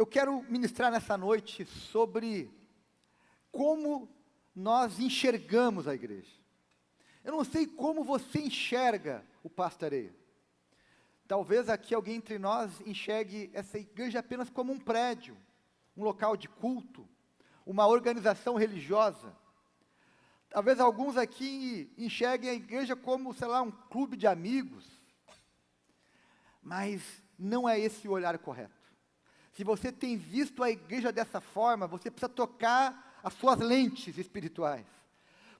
Eu quero ministrar nessa noite sobre como nós enxergamos a igreja. Eu não sei como você enxerga o Pastoreio. Talvez aqui alguém entre nós enxergue essa igreja apenas como um prédio, um local de culto, uma organização religiosa. Talvez alguns aqui enxerguem a igreja como, sei lá, um clube de amigos. Mas não é esse o olhar correto. Se você tem visto a igreja dessa forma, você precisa tocar as suas lentes espirituais.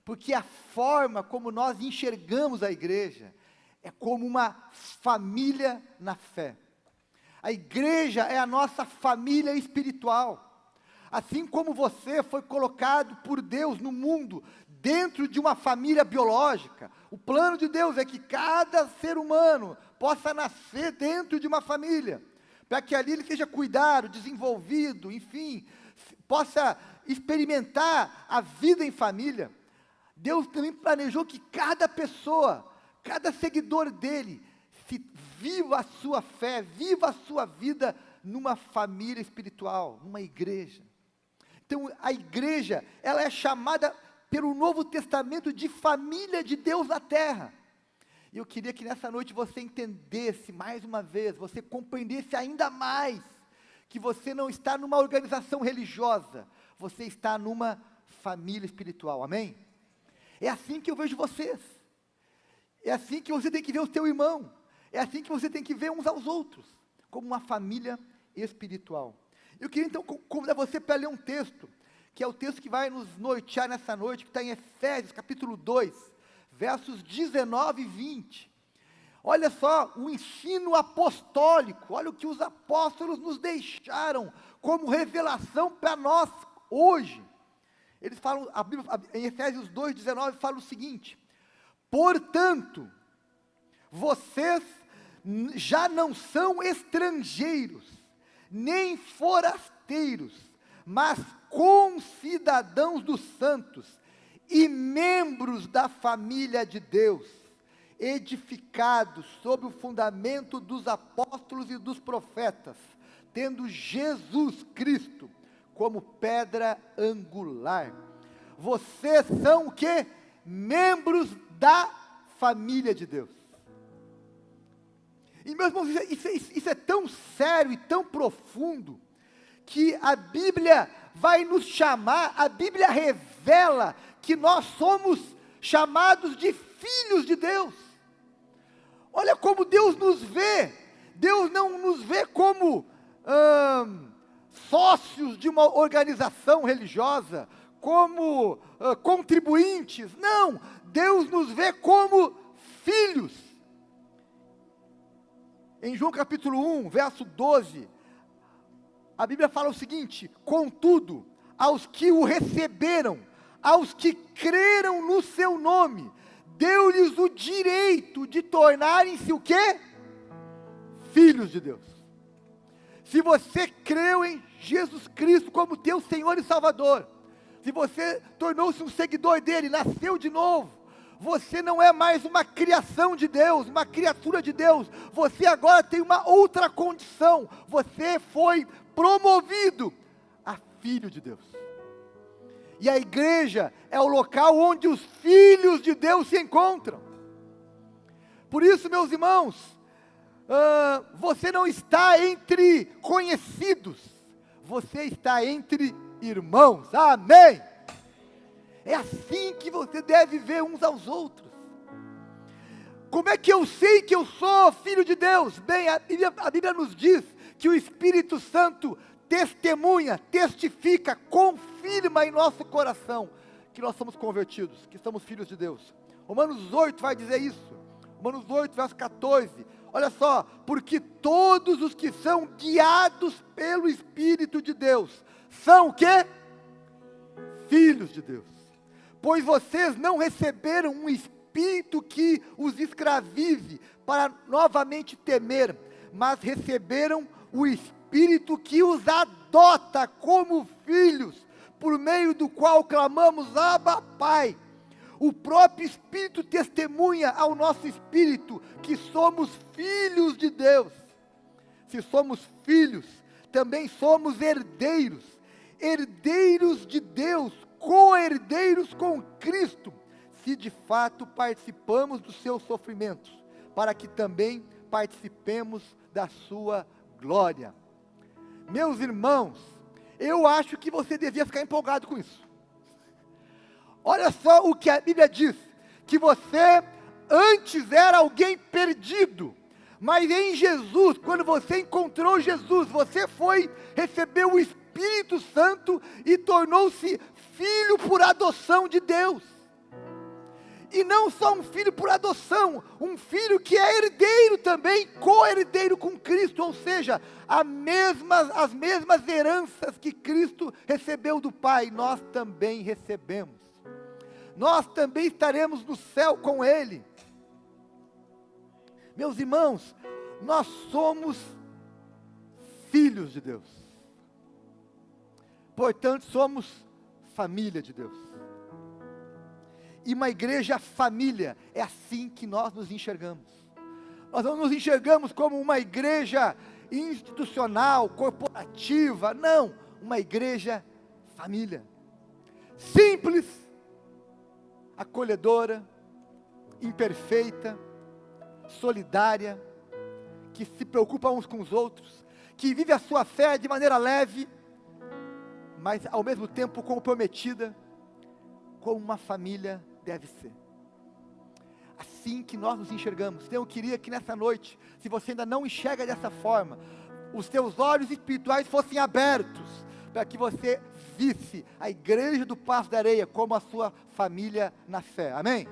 Porque a forma como nós enxergamos a igreja é como uma família na fé. A igreja é a nossa família espiritual. Assim como você foi colocado por Deus no mundo, dentro de uma família biológica, o plano de Deus é que cada ser humano possa nascer dentro de uma família, para que ali ele seja cuidado, desenvolvido, enfim, possa experimentar a vida em família. Deus também planejou que cada pessoa, cada seguidor dele, viva a sua fé, viva a sua vida numa família espiritual, numa igreja. Então, a igreja, ela é chamada pelo Novo Testamento de família de Deus na terra. E eu queria que nessa noite você entendesse mais uma vez, você compreendesse ainda mais, que você não está numa organização religiosa, você está numa família espiritual, amém? É assim que eu vejo vocês, é assim que você tem que ver o seu irmão, é assim que você tem que ver uns aos outros, como uma família espiritual. Eu queria então convidar você para ler um texto, que é o texto que vai nos nortear nessa noite, que está em Efésios capítulo 2, versos 19 e 20, olha só, o ensino apostólico, olha o que os apóstolos nos deixaram, como revelação para nós hoje, eles falam, a Bíblia, em Efésios 2, 19, fala o seguinte: portanto, vocês já não são estrangeiros, nem forasteiros, mas concidadãos dos santos, e membros da família de Deus, edificados sobre o fundamento dos apóstolos e dos profetas, tendo Jesus Cristo como pedra angular. Vocês são o quê? Membros da família de Deus. E meus irmãos, isso é tão sério e tão profundo, que a Bíblia vai nos chamar, a Bíblia revela que nós somos chamados de filhos de Deus. Olha como Deus nos vê. Deus não nos vê como sócios de uma organização religiosa, como contribuintes. Não, Deus nos vê como filhos. Em João capítulo 1, verso 12, a Bíblia fala o seguinte: contudo, aos que o receberam, aos que creram no seu nome, deu-lhes o direito de tornarem-se o quê? Filhos de Deus. Se você creu em Jesus Cristo como teu Senhor e Salvador, se você tornou-se um seguidor dele, nasceu de novo, você não é mais uma criação de Deus, uma criatura de Deus, você agora tem uma outra condição, você foi promovido a filho de Deus. E a igreja é o local onde os filhos de Deus se encontram. Por isso, meus irmãos, você não está entre conhecidos, você está entre irmãos, amém? É assim que você deve ver uns aos outros. Como é que eu sei que eu sou filho de Deus? Bem, a Bíblia nos diz que o Espírito Santo testemunha, testifica, confirma em nosso coração que nós somos convertidos, que somos filhos de Deus. Romanos 8 vai dizer isso. Romanos 8, verso 14. Olha só, porque todos os que são guiados pelo Espírito de Deus são o quê? Filhos de Deus. Pois vocês não receberam um espírito que os escravize para novamente temer, mas receberam o Espírito que os adota como filhos, por meio do qual clamamos: Abba, Pai. O próprio Espírito testemunha ao nosso espírito que somos filhos de Deus. Se somos filhos, também somos herdeiros, herdeiros de Deus, co-herdeiros com Cristo, se de fato participamos dos seus sofrimentos, para que também participemos da sua glória. Meus irmãos, eu acho que você devia ficar empolgado com isso. Olha só o que a Bíblia diz, que você antes era alguém perdido, mas em Jesus, quando você encontrou Jesus, você recebeu o Espírito Santo e tornou-se filho por adoção de Deus. E não só um filho por adoção, um filho que é herdeiro também, co-herdeiro com Cristo, ou seja, as mesmas heranças que Cristo recebeu do Pai, nós também recebemos. Nós também estaremos no céu com Ele. Meus irmãos, nós somos filhos de Deus. Portanto, somos família de Deus. E uma igreja família, é assim que nós nos enxergamos. Nós não nos enxergamos como uma igreja institucional, corporativa, não, uma igreja família. Simples, acolhedora, imperfeita, solidária, que se preocupa uns com os outros, que vive a sua fé de maneira leve, mas ao mesmo tempo comprometida, como uma família deve ser. Assim que nós nos enxergamos. Então eu queria que nessa noite, se você ainda não enxerga dessa forma, os teus olhos espirituais fossem abertos, para que você visse a igreja do Passo da Areia como a sua família na fé. Amém?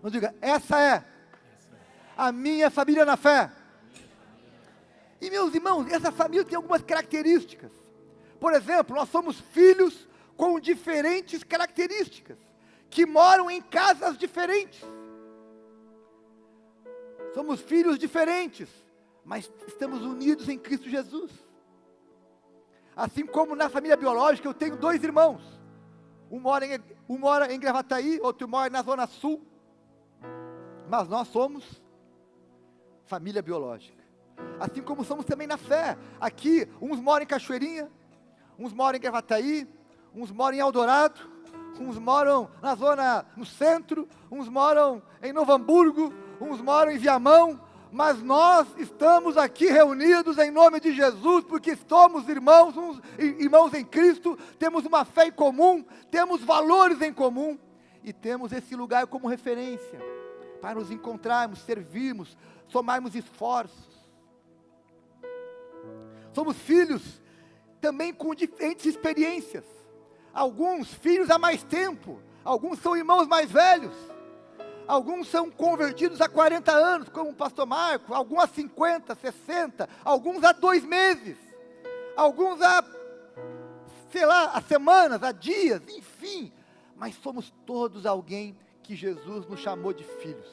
Não diga, essa é a minha família na fé. E meus irmãos, essa família tem algumas características. Por exemplo, nós somos filhos com diferentes características, que moram em casas diferentes. Somos filhos diferentes, mas estamos unidos em Cristo Jesus. Assim como na família biológica, eu tenho 2 irmãos. Um mora em Gravataí, outro mora na Zona Sul. Mas nós somos família biológica. Assim como somos também na fé. Aqui, uns moram em Cachoeirinha, uns moram em Gravataí, uns moram em Eldorado, uns moram no centro, uns moram em Novo Hamburgo, uns moram em Viamão, mas nós estamos aqui reunidos em nome de Jesus, porque somos irmãos em Cristo, temos uma fé em comum, temos valores em comum, e temos esse lugar como referência, para nos encontrarmos, servirmos, somarmos esforços. Somos filhos também com diferentes experiências, alguns filhos há mais tempo, alguns são irmãos mais velhos, alguns são convertidos há 40 anos, como o pastor Marco, alguns há 50, 60, alguns há 2 meses, alguns há semanas, há dias, enfim, mas somos todos alguém que Jesus nos chamou de filhos,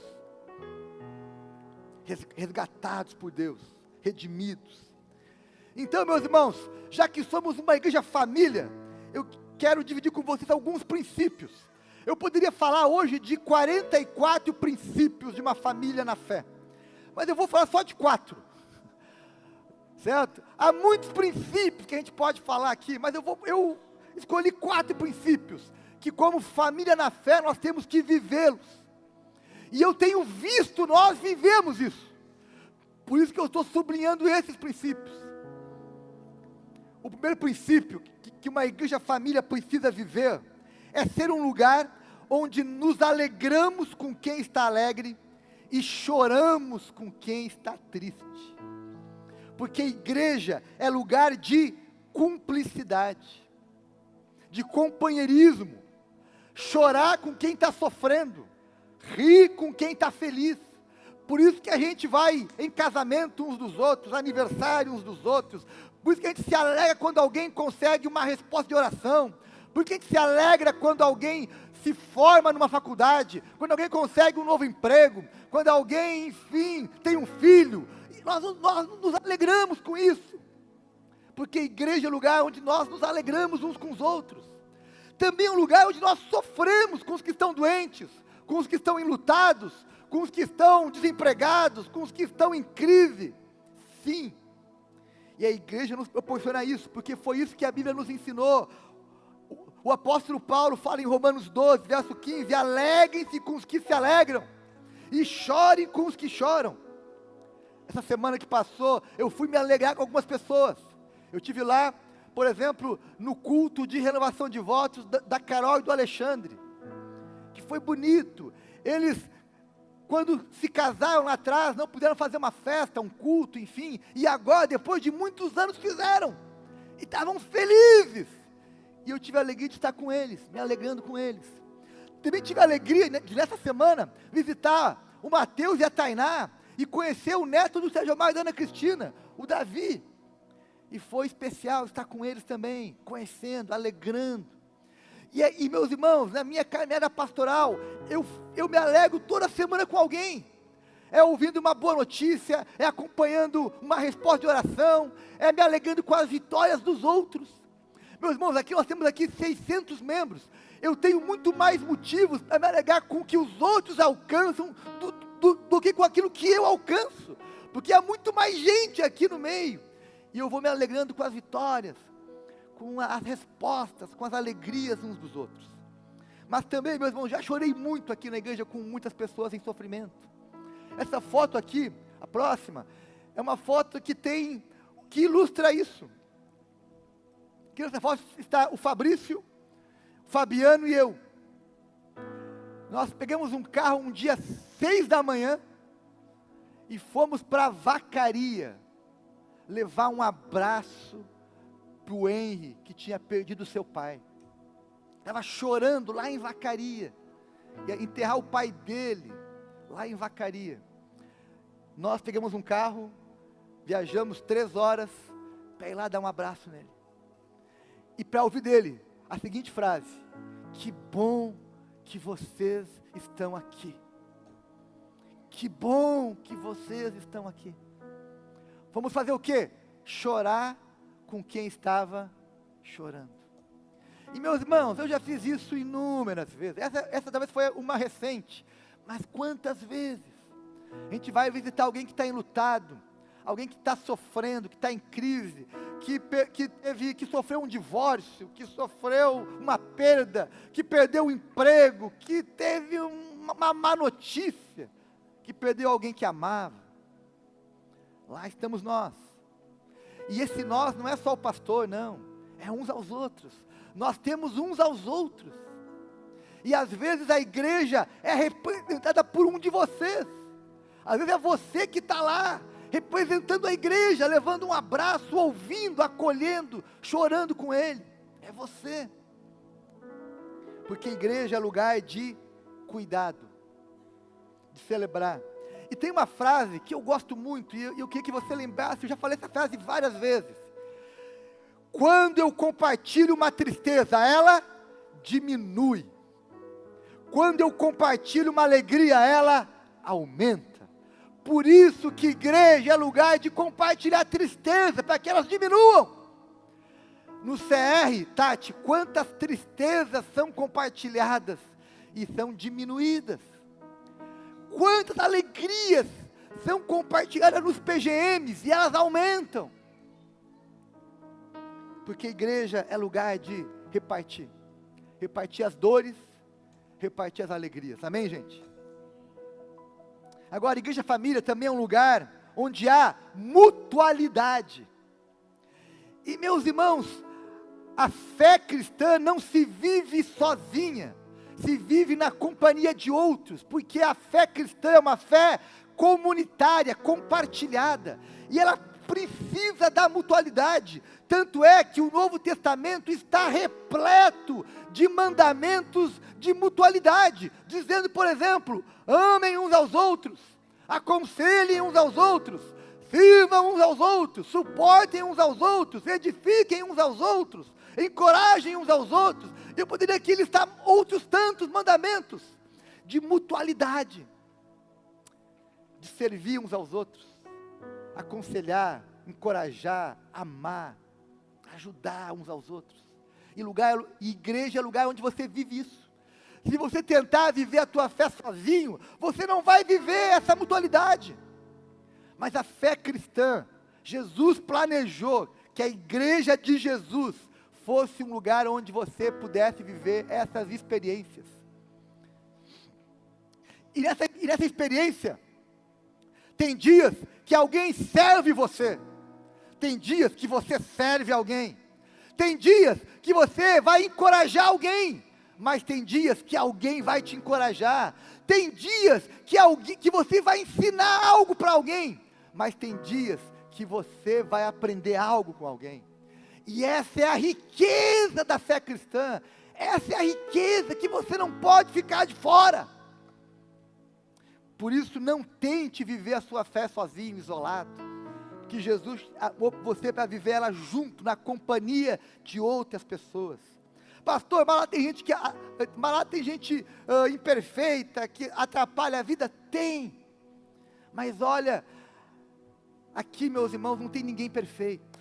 resgatados por Deus, redimidos. Então, meus irmãos, já que somos uma igreja família, eu quero dividir com vocês alguns princípios. Eu poderia falar hoje de 44 princípios de uma família na fé, mas eu vou falar só de 4, certo? Há muitos princípios que a gente pode falar aqui, mas eu escolhi 4 princípios, que como família na fé nós temos que vivê-los, e eu tenho visto nós vivemos isso, por isso que eu estou sublinhando esses princípios. O primeiro princípio que uma igreja família precisa viver é ser um lugar onde nos alegramos com quem está alegre e choramos com quem está triste. Porque igreja é lugar de cumplicidade, de companheirismo, chorar com quem está sofrendo, rir com quem está feliz. Por isso que a gente vai em casamento uns dos outros, aniversário uns dos outros. Por isso que a gente se alegra quando alguém consegue uma resposta de oração. Por que a gente se alegra quando alguém se forma numa faculdade, quando alguém consegue um novo emprego, quando alguém, enfim, tem um filho. Nós nos alegramos com isso, porque a igreja é um lugar onde nós nos alegramos uns com os outros. Também é um lugar onde nós sofremos com os que estão doentes, com os que estão enlutados, com os que estão desempregados, com os que estão em crise. Sim. E a igreja nos proporciona isso, porque foi isso que a Bíblia nos ensinou. O apóstolo Paulo fala em Romanos 12, verso 15, alegrem-se com os que se alegram, e chorem com os que choram. Essa semana que passou, eu fui me alegrar com algumas pessoas. Eu estive lá, por exemplo, no culto de renovação de votos da Carol e do Alexandre, que foi bonito. Eles, quando se casaram lá atrás, não puderam fazer uma festa, um culto, enfim, e agora, depois de muitos anos, fizeram, e estavam felizes, e eu tive a alegria de estar com eles, me alegrando com eles. Também tive a alegria, de nessa semana, visitar o Mateus e a Tainá, e conhecer o neto do Sérgio Mário e da Ana Cristina, o Davi, e foi especial estar com eles também, conhecendo, alegrando. E meus irmãos, na minha caminhada pastoral, eu me alegro toda semana com alguém. É ouvindo uma boa notícia, é acompanhando uma resposta de oração, é me alegrando com as vitórias dos outros. Meus irmãos, aqui nós temos aqui 600 membros. Eu tenho muito mais motivos para me alegrar com o que os outros alcançam do que com aquilo que eu alcanço. Porque há muito mais gente aqui no meio. E eu vou me alegrando com as vitórias, com as respostas, com as alegrias uns dos outros. Mas também, meus irmãos, já chorei muito aqui na igreja com muitas pessoas em sofrimento. Essa foto aqui, a próxima, é uma foto que ilustra isso. Aqui nessa foto está o Fabrício, o Fabiano e eu. Nós pegamos um carro um dia 6 da manhã e fomos para Vacaria levar um abraço para o Henry, que tinha perdido seu pai. Estava chorando lá em Vacaria, ia enterrar o pai dele lá em Vacaria. Nós pegamos um carro, viajamos 3 horas para ir lá dar um abraço nele, e para ouvir dele a seguinte frase: que bom que vocês estão aqui, que bom que vocês estão aqui. Vamos fazer o quê? Chorar com quem estava chorando. E meus irmãos, eu já fiz isso inúmeras vezes. Essa talvez foi uma recente, mas quantas vezes a gente vai visitar alguém que está enlutado, alguém que está sofrendo, que está em crise, que sofreu um divórcio, que sofreu uma perda, que perdeu o emprego, que teve uma má notícia, que perdeu alguém que amava. Lá estamos nós. E esse nós não é só o pastor, não. É uns aos outros. Nós temos uns aos outros. E às vezes a igreja é representada por um de vocês. Às vezes é você que está lá, representando a igreja, levando um abraço, ouvindo, acolhendo, chorando com ele. É você. Porque a igreja é lugar de cuidado, de celebrar. E tem uma frase que eu gosto muito, e eu queria que você lembrasse, eu já falei essa frase várias vezes. Quando eu compartilho uma tristeza, ela diminui. Quando eu compartilho uma alegria, ela aumenta. Por isso que igreja é lugar de compartilhar tristeza, para que elas diminuam. No CR, Tati, quantas tristezas são compartilhadas e são diminuídas? Quantas alegrias são compartilhadas nos PGMs e elas aumentam? Porque a igreja é lugar de repartir. Repartir as dores, repartir as alegrias. Amém, gente? Agora, a igreja família também é um lugar onde há mutualidade. E meus irmãos, a fé cristã não se vive sozinha, se vive na companhia de outros, porque a fé cristã é uma fé comunitária, compartilhada, e ela precisa da mutualidade. Tanto é que o Novo Testamento está repleto de mandamentos de mutualidade, dizendo, por exemplo, amem uns aos outros, aconselhem uns aos outros, sirvam uns aos outros, suportem uns aos outros, edifiquem uns aos outros, encorajem uns aos outros. Eu poderia aqui listar outros tantos mandamentos de mutualidade, de servir uns aos outros, aconselhar, encorajar, amar, ajudar uns aos outros. E igreja é lugar onde você vive isso. Se você tentar viver a tua fé sozinho, você não vai viver essa mutualidade. Mas a fé cristã Jesus planejou que a igreja de Jesus fosse um lugar onde você pudesse viver essas experiências. E nessa experiência, tem dias que alguém serve você, tem dias que você serve alguém, tem dias que você vai encorajar alguém, mas tem dias que alguém vai te encorajar, tem dias que você vai ensinar algo para alguém, mas tem dias que você vai aprender algo com alguém. E essa é a riqueza da fé cristã, essa é a riqueza que você não pode ficar de fora. Por isso, não tente viver a sua fé sozinho, isolado, que Jesus você para viver ela junto, na companhia de outras pessoas. Pastor, mas lá tem gente imperfeita, que atrapalha a vida? Tem, mas olha, aqui, meus irmãos, não tem ninguém perfeito,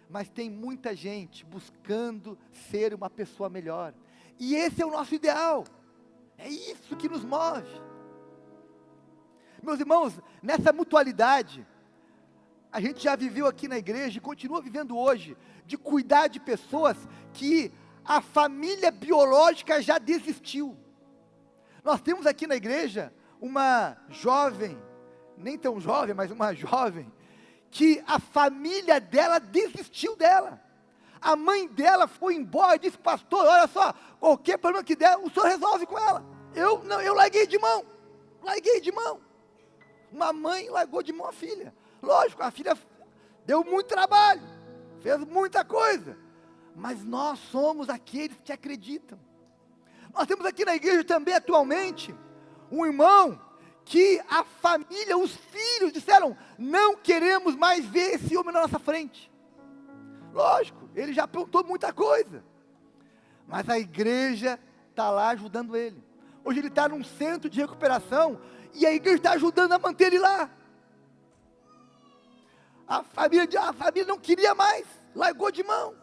mas tem muita gente buscando ser uma pessoa melhor, e esse é o nosso ideal, é isso que nos move. Meus irmãos, nessa mutualidade, a gente já viveu aqui na igreja e continua vivendo hoje, de cuidar de pessoas que a família biológica já desistiu. Nós temos aqui na igreja uma jovem, nem tão jovem, mas uma jovem, que a família dela desistiu dela. A mãe dela foi embora e disse: pastor, olha só, qualquer problema que der, o senhor resolve com ela. Eu larguei de mão. Uma mãe largou de mão a filha. Lógico, a filha deu muito trabalho, fez muita coisa, mas nós somos aqueles que acreditam. Nós temos aqui na igreja também atualmente um irmão que a família, os filhos disseram: não queremos mais ver esse homem na nossa frente. Lógico, ele já aprontou muita coisa, mas a igreja está lá ajudando ele. Hoje ele está num centro de recuperação e a igreja está ajudando a manter ele lá. A família não queria mais, largou de mão.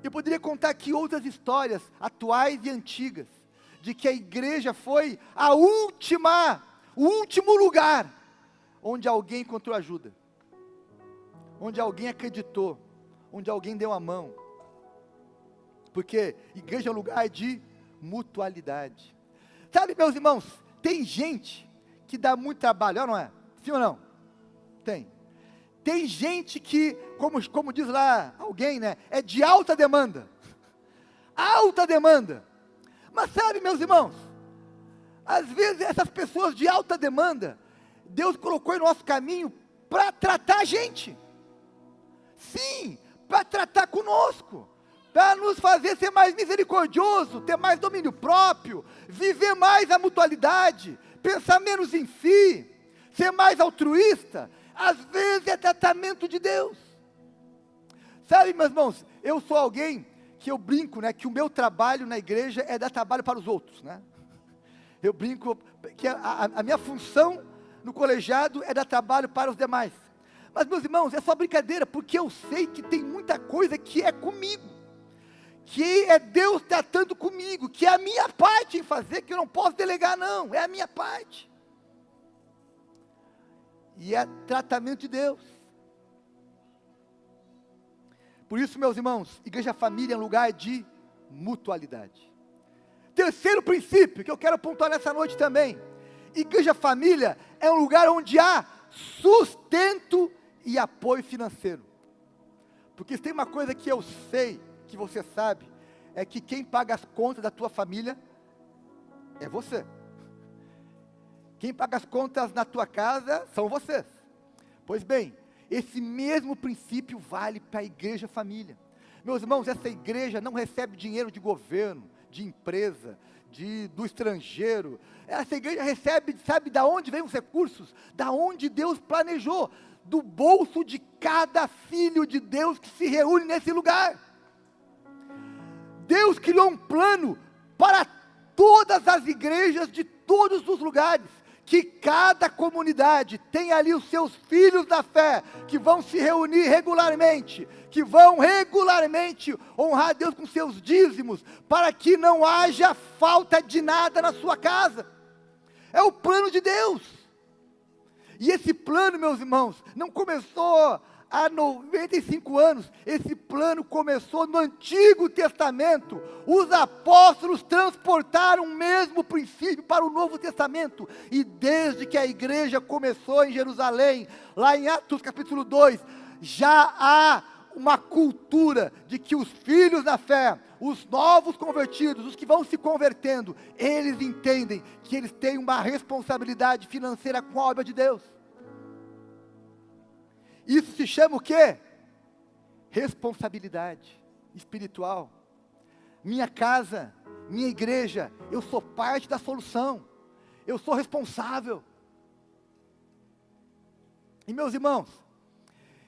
Eu poderia contar aqui outras histórias, atuais e antigas, de que a igreja foi o último lugar, onde alguém encontrou ajuda, onde alguém acreditou, onde alguém deu a mão, porque igreja é um lugar de mutualidade. Sabe, meus irmãos, tem gente que dá muito trabalho, não é? Sim ou não? Tem gente que, como diz lá alguém, né, é de alta demanda. Alta demanda. Mas sabe, meus irmãos, às vezes essas pessoas de alta demanda, Deus colocou em nosso caminho para tratar a gente. Sim, para tratar conosco, para nos fazer ser mais misericordioso, ter mais domínio próprio, viver mais a mutualidade, pensar menos em si, ser mais altruísta. Às vezes é tratamento de Deus. Sabe, meus irmãos, eu sou alguém que eu brinco, né, que o meu trabalho na igreja é dar trabalho para os outros, né? Eu brinco que a minha função no colegiado é dar trabalho para os demais. Mas, meus irmãos, é só brincadeira, porque eu sei que tem muita coisa que é comigo, que é Deus tratando comigo, que é a minha parte em fazer, que eu não posso delegar, não, é a minha parte. E é tratamento de Deus. Por isso, meus irmãos, igreja família é um lugar de mutualidade. Terceiro princípio, que eu quero pontuar nessa noite também: igreja família é um lugar onde há sustento e apoio financeiro. Porque se tem uma coisa que eu sei, que você sabe, é que quem paga as contas da tua família é você. Quem paga as contas na tua casa são vocês. Pois bem, esse mesmo princípio vale para a igreja família. Meus irmãos, essa igreja não recebe dinheiro de governo, de empresa, do estrangeiro. Essa igreja recebe, sabe de onde vêm os recursos? Da onde Deus planejou, do bolso de cada filho de Deus que se reúne nesse lugar. Deus criou um plano para todas as igrejas de todos os lugares, que cada comunidade tem ali os seus filhos da fé, que vão se reunir regularmente, que vão regularmente honrar a Deus com seus dízimos, para que não haja falta de nada na sua casa. É o plano de Deus. E esse plano, meus irmãos, não começou há 95 anos, esse plano começou no Antigo Testamento. Os apóstolos transportaram o mesmo princípio para o Novo Testamento, e desde que a igreja começou em Jerusalém, lá em Atos capítulo 2, já há uma cultura de que os filhos da fé, os novos convertidos, os que vão se convertendo, eles entendem que eles têm uma responsabilidade financeira com a obra de Deus. Isso se chama o quê? Responsabilidade espiritual. Minha casa, minha igreja, eu sou parte da solução, eu sou responsável. E meus irmãos,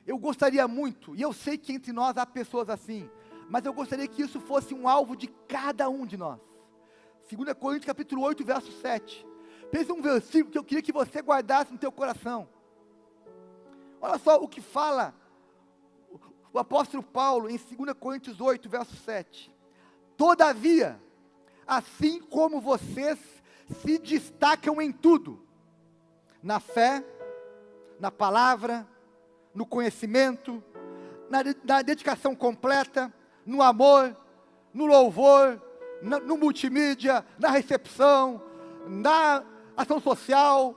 eu gostaria muito, e eu sei que entre nós há pessoas assim, mas eu gostaria que isso fosse um alvo de cada um de nós. 2 Coríntios capítulo 8, verso 7. Pense um versículo que eu queria que você guardasse no teu coração. Olha só o que fala o apóstolo Paulo em 2 Coríntios 8, verso 7. Todavia, assim como vocês se destacam em tudo, na fé, na palavra, no conhecimento, na dedicação completa, no amor, no louvor, no multimídia, na recepção, na ação social,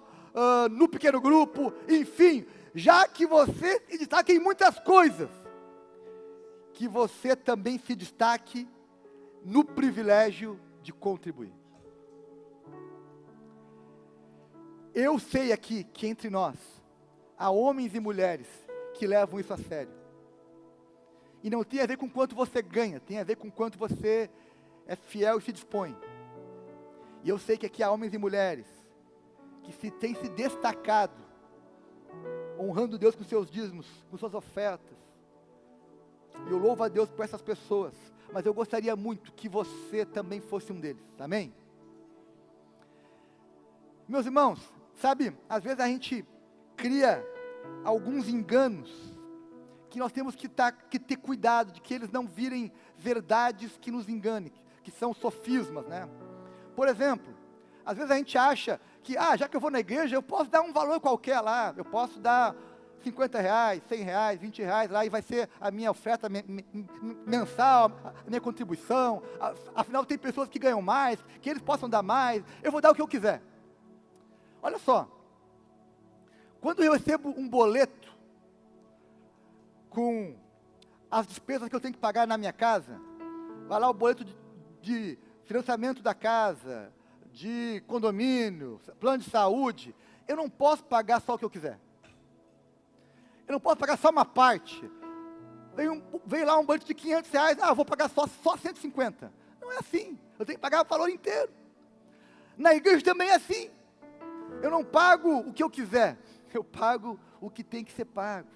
no pequeno grupo, enfim, já que você se destaca em muitas coisas, que você também se destaque no privilégio de contribuir. Eu sei aqui que entre nós, há homens e mulheres que levam isso a sério. E não tem a ver com quanto você ganha, tem a ver com quanto você é fiel e se dispõe. E eu sei que aqui há homens e mulheres que têm se destacado, honrando Deus com seus dízimos, com suas ofertas. E eu louvo a Deus por essas pessoas, mas eu gostaria muito que você também fosse um deles, amém? Meus irmãos, sabe, às vezes a gente cria alguns enganos, que nós temos que ter cuidado, de que eles não virem verdades que nos enganem, que são sofismas, né? Por exemplo, às vezes a gente acha que, já que eu vou na igreja, eu posso dar um valor qualquer lá, eu posso dar 50 reais, 100 reais, 20 reais lá, e vai ser a minha oferta mensal, a minha contribuição, afinal tem pessoas que ganham mais, que eles possam dar mais, eu vou dar o que eu quiser. Olha só, quando eu recebo um boleto, com as despesas que eu tenho que pagar na minha casa, vai lá o boleto de financiamento da casa, de condomínio, plano de saúde, eu não posso pagar só o que eu quiser. Eu não posso pagar só uma parte. Vem lá um boleto de 500 reais, vou pagar só 150. Não é assim, eu tenho que pagar o valor inteiro. Na igreja também é assim. Eu não pago o que eu quiser, eu pago o que tem que ser pago.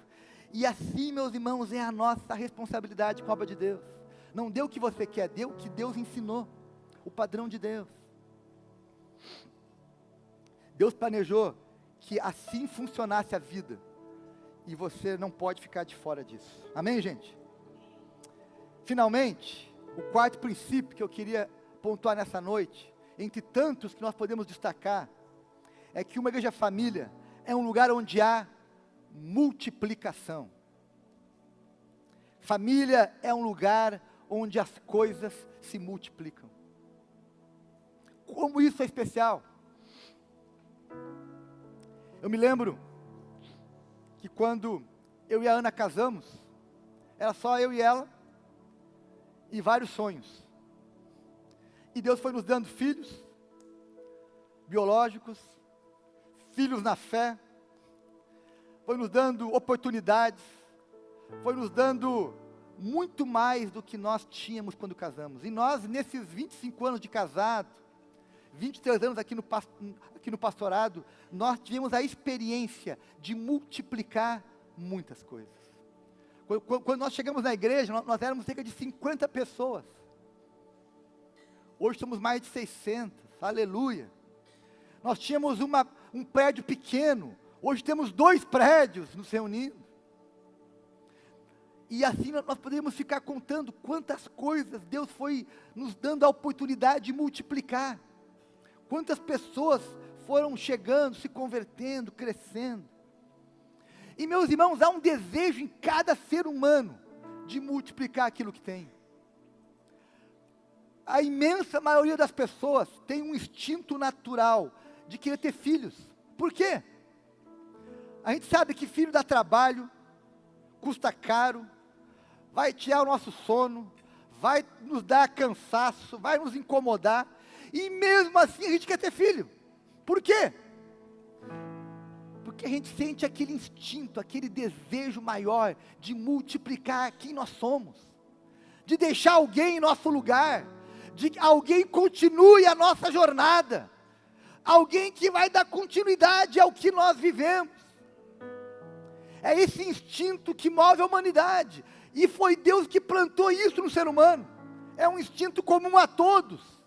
E assim, meus irmãos, é a nossa responsabilidade com a obra de Deus. Não dê o que você quer, dê o que Deus ensinou, o padrão de Deus. Deus planejou que assim funcionasse a vida, e você não pode ficar de fora disso. Amém, gente? Finalmente, o quarto princípio que eu queria pontuar nessa noite, entre tantos que nós podemos destacar, é que uma igreja família é um lugar onde há multiplicação. Família é um lugar onde as coisas se multiplicam. Como isso é especial? Eu me lembro que quando eu e a Ana casamos, era só eu e ela, e vários sonhos. E Deus foi nos dando filhos biológicos, filhos na fé, foi nos dando oportunidades, foi nos dando muito mais do que nós tínhamos quando casamos. E nós, nesses 25 anos de casado, 23 anos aqui no pastorado, nós tivemos a experiência de multiplicar muitas coisas. Quando nós chegamos na igreja, nós éramos cerca de 50 pessoas. Hoje somos mais de 600, aleluia. Nós tínhamos um prédio pequeno, hoje temos 2 prédios nos reunindo. E assim nós podemos ficar contando quantas coisas Deus foi nos dando a oportunidade de multiplicar. Quantas pessoas foram chegando, se convertendo, crescendo. E meus irmãos, há um desejo em cada ser humano de multiplicar aquilo que tem. A imensa maioria das pessoas tem um instinto natural de querer ter filhos. Por quê? A gente sabe que filho dá trabalho, custa caro, vai tirar o nosso sono, vai nos dar cansaço, vai nos incomodar, e mesmo assim a gente quer ter filho. Por quê? Porque a gente sente aquele instinto, aquele desejo maior de multiplicar quem nós somos, de deixar alguém em nosso lugar, de que alguém continue a nossa jornada, alguém que vai dar continuidade ao que nós vivemos. É esse instinto que move a humanidade, e foi Deus que plantou isso no ser humano. É um instinto comum a todos.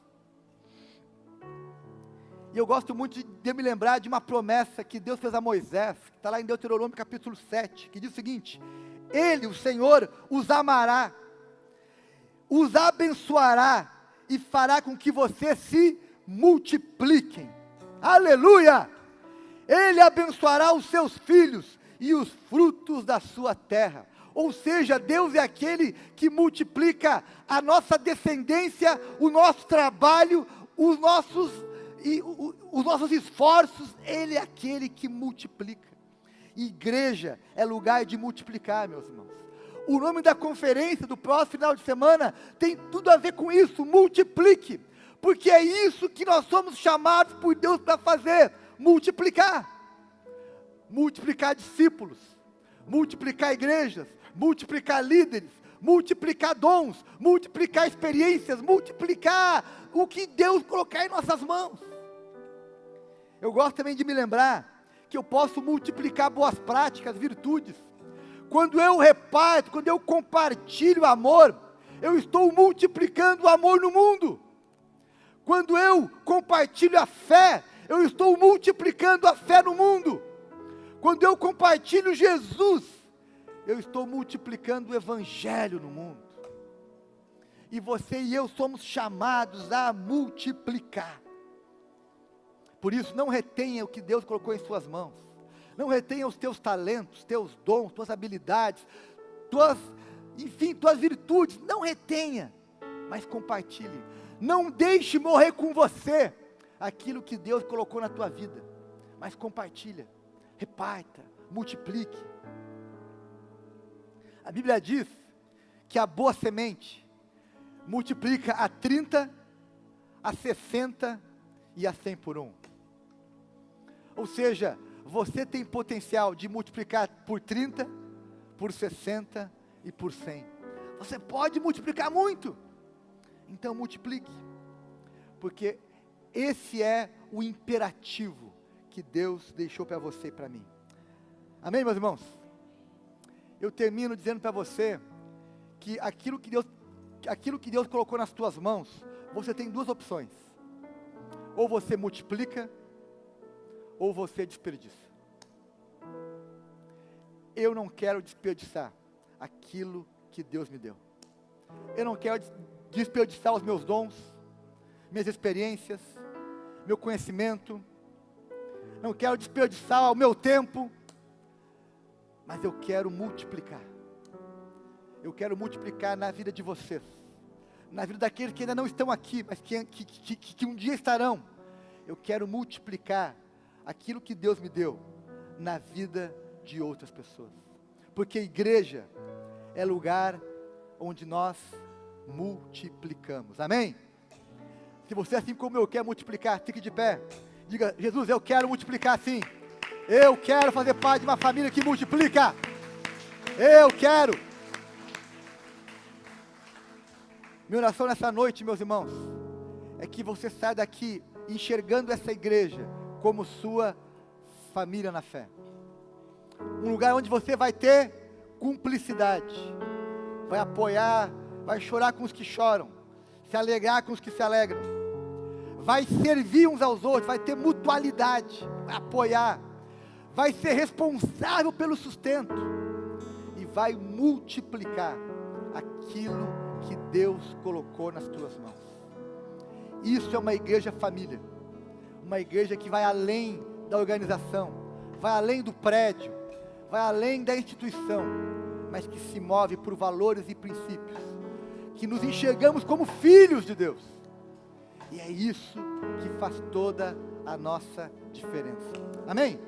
E eu gosto muito de me lembrar de uma promessa que Deus fez a Moisés, que está lá em Deuteronômio capítulo 7, que diz o seguinte: Ele, o Senhor, os amará, os abençoará, e fará com que vocês se multipliquem. Aleluia! Ele abençoará os seus filhos e os frutos da sua terra. Ou seja, Deus é aquele que multiplica a nossa descendência, o nosso trabalho, os nossos esforços. Ele é aquele que multiplica. Igreja é lugar de multiplicar, meus irmãos. O nome da conferência do próximo final de semana tem tudo a ver com isso: multiplique, porque é isso que nós somos chamados por Deus para fazer: multiplicar. Multiplicar discípulos, multiplicar igrejas, multiplicar líderes, multiplicar dons, multiplicar experiências, multiplicar o que Deus colocar em nossas mãos. Eu gosto também de me lembrar que eu posso multiplicar boas práticas, virtudes. Quando eu reparto, quando eu compartilho amor, eu estou multiplicando o amor no mundo. Quando eu compartilho a fé, eu estou multiplicando a fé no mundo. Quando eu compartilho Jesus, eu estou multiplicando o Evangelho no mundo. E você e eu somos chamados a multiplicar. Por isso, não retenha o que Deus colocou em suas mãos. Não retenha os teus talentos, teus dons, tuas habilidades, tuas virtudes. Não retenha, mas compartilhe. Não deixe morrer com você aquilo que Deus colocou na tua vida, mas compartilha, reparta, multiplique. A Bíblia diz que a boa semente multiplica a 30, a 60 e a 100 por 1. Ou seja, você tem potencial de multiplicar por 30, por 60 e por 100. Você pode multiplicar muito. Então multiplique. Porque esse é o imperativo que Deus deixou para você e para mim. Amém, meus irmãos? Eu termino dizendo para você que aquilo que Deus colocou nas tuas mãos, você tem duas opções: ou você multiplica, ou você desperdiça. Eu não quero desperdiçar aquilo que Deus me deu. Eu não quero desperdiçar os meus dons, minhas experiências, meu conhecimento. Não quero desperdiçar o meu tempo, mas eu quero multiplicar. Eu quero multiplicar na vida de vocês, na vida daqueles que ainda não estão aqui, mas que um dia estarão. Eu quero multiplicar aquilo que Deus me deu na vida de outras pessoas, porque igreja é lugar onde nós multiplicamos. Amém? Se você, assim como eu, quer multiplicar, fique de pé, diga: Jesus, eu quero multiplicar sim, eu quero fazer parte de uma família que multiplica, eu quero. Minha oração nessa noite, meus irmãos, é que você saia daqui enxergando essa igreja como sua família na fé. Um lugar onde você vai ter cumplicidade, vai apoiar, vai chorar com os que choram, se alegrar com os que se alegram, vai servir uns aos outros, vai ter mutualidade, vai apoiar, vai ser responsável pelo sustento e vai multiplicar aquilo que Deus colocou nas tuas mãos. Isso é uma igreja família, uma igreja que vai além da organização, vai além do prédio, vai além da instituição, mas que se move por valores e princípios, que nos enxergamos como filhos de Deus. E é isso que faz toda a nossa diferença. Amém?